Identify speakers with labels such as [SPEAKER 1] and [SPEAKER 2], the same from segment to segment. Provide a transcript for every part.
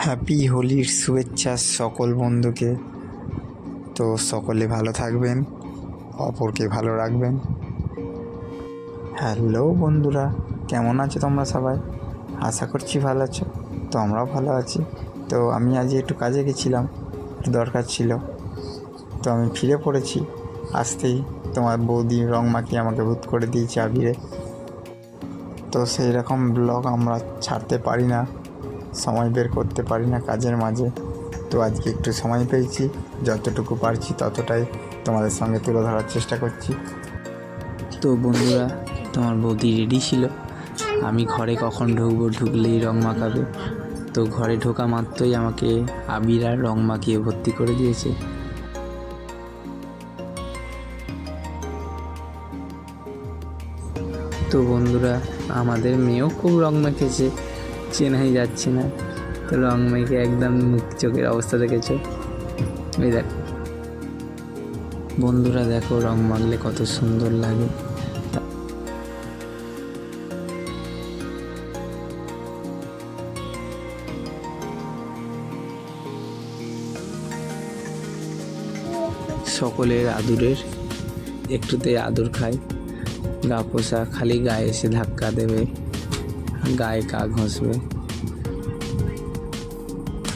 [SPEAKER 1] Happy হোলির শুভেচ্ছা সকল বন্ধুকে। তো সকলে ভালো থাকবেন, অপরকে ভালো রাখবেন। হ্যালো বন্ধুরা, কেমন আছো তোমরা সবাই? আশা করছি ভালো আছো। তো আমরাও ভালো আছি। তো আমি আজ একটু কাজে গেছিলাম, একটু দরকার ছিল। তো আমি ফিরে পড়েছি। আসতেই তোমার বৌদি রং মাখিয়ে আমাকে ভূত করে দিয়েছে আবিরে। তো সেই রকম ব্লগ আমরা ছাড়তে পারি না, সময় বের করতে পারি না কাজের মাঝে। তো আজকে একটু সময় পেয়েছি, যতটুকু পারছি ততটাই তোমাদের সঙ্গে তুলে ধরার চেষ্টা করছি।
[SPEAKER 2] তো বন্ধুরা, তোমার বৌদি রেডি ছিল। আমি ঘরে কখন ঢুকবো, ঢুকলেই রং মাখাবে। তো ঘরে ঢোকা মাত্রই আমাকে আবির আর রং মাখিয়ে ভর্তি করে দিয়েছে। তো বন্ধুরা, আমাদের মেয়েও খুব রং মেখেছে, চেনাই যাচ্ছে না। তো রং মেখে একদম মুখ চোখের অবস্থা দেখেছো, এই দেখো বন্ধুরা, দেখো রং মাখলে কত সুন্দর লাগে। সকলের আদুরের একটুতে আদর খায়। গা পোষা খালি গায়ে এসে ধাক্কা দেবে, গায়ে গা ঘষবে।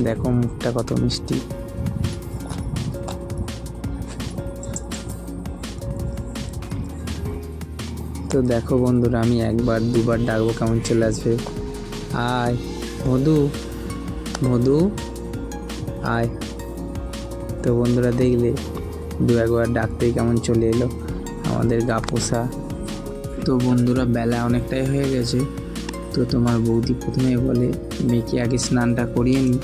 [SPEAKER 2] দেখো মুখটা কত মিষ্টি। তো দেখো বন্ধুরা, আমি একবার দুবার ডাকবো কেমন চলে আসবে। আয় মধু, মধু আয়। তো বন্ধুরা দেখলে দু একবার ডাকতেই কেমন চলে এলো আমাদের গা পোষা। তো বন্ধুরা, বেলা অনেকটাই হয়ে গেছে। তো তোমার বৌদি প্রথমে বলে মেয়েকে আগে স্নানটা করিয়ে নি,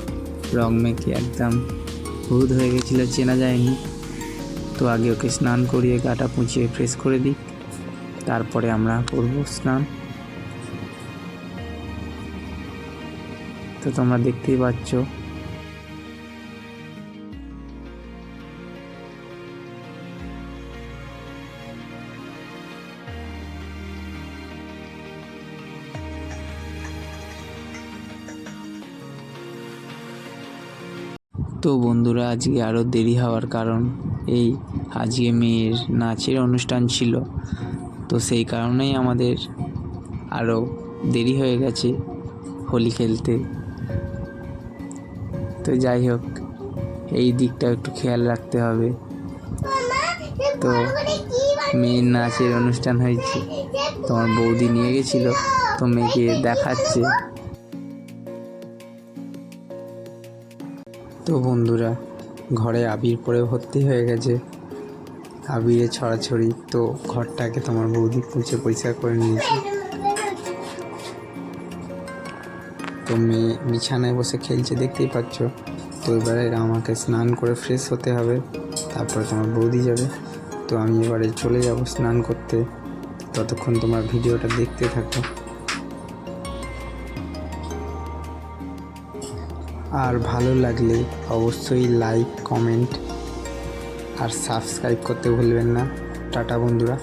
[SPEAKER 2] রং মেখে একদম হলুদ হয়ে গেছিলো, চেনা যায়নি। তো আগে ওকে স্নান করিয়ে গাটা পুঁছিয়ে ফ্রেশ করে দিই, তারপরে আমরা করবো স্নান। তো তোমরা দেখতেই পাচ্ছ। তো বন্ধুরা, আজকে আরও দেরি হওয়ার কারণ এই, আজকে মেয়ের নাচের অনুষ্ঠান ছিল। তো সেই কারণেই আমাদের আরও দেরি হয়ে গেছে হোলি খেলতে। তো যাই হোক, এই দিকটা একটু খেয়াল রাখতে হবে। তো মেয়ের নাচের অনুষ্ঠান হয়েছে, তোমার বৌদি নিয়ে গেছিলো, তো মেয়েকে দেখাচ্ছে। তো বন্ধুরা, ঘরে আবির পরে ভর্তি হয়ে গেছে, আবিরে ছড়াছড়ি। তো ঘরটাকে তোমার বৌদি পুছে পরিষ্কার করে নিয়েছে। তো মেয়ে বিছানায় বসে খেলছে, দেখতেই পাচ্ছ। তো এবারে আমাকে স্নান করে ফ্রেশ হতে হবে, তারপরে তোমার বৌদি যাবে। তো আমি এবারে চলে যাব স্নান করতে। ততক্ষণ তোমার ভিডিওটা দেখতে থাকো। আর ভালো লাগলে অবশ্যই লাইক, কমেন্ট আর সাবস্ক্রাইব করতে ভুলবেন না। টাটা বন্ধুরা।